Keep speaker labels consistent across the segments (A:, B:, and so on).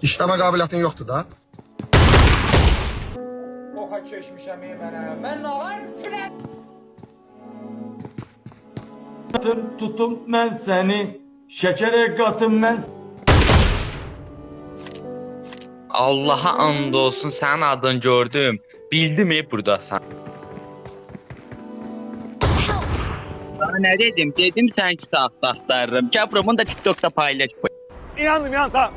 A: İşləmə qabiliyyətin yoxdur da.
B: Oxa keçmişəm mənə. Mən ağar filə.
C: Tutum mən səni, şəkərə qatım mən.
D: Allaha and olsun sənin adını gördüm. Bildim buradasan. Sana ne dedim? Dedim sen kitap aktarırım. Kabrom'un da TikTok'ta paylaş.
C: İnandım ya, tamam.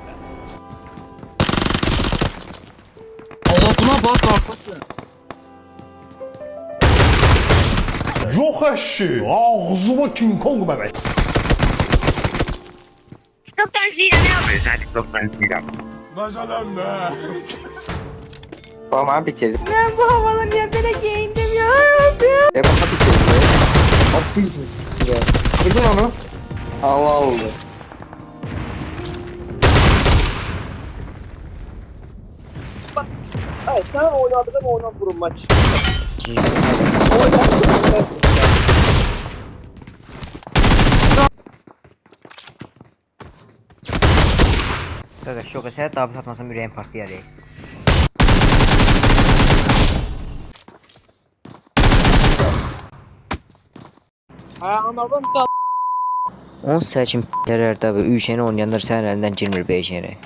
D: Allah buna bak arkadaşlar.
C: Yox əşi, ağzıma King Kong bəbək.
D: TikTok'tan izleyeceğim ne yapıyorsun? Sen TikTok'tan izleyeceğim.
C: Məsələn nə?
D: Bana bitirdim.
E: Ben bu havada niye böyle giyindim ya?
D: Bana bitirdim. Haklıyız mısın? Vurdun onu. Hava oldu.
F: Hayır, sen oynadığın oyuna vurulmak için.
G: Qardaş, yox, sənə dabit atmasam ürəyim partlayar.
F: Ha, anladım da.
G: 10 səkin p***lər və ülkəni oynayanlar sənin əlindən girmir beyəcəyərək.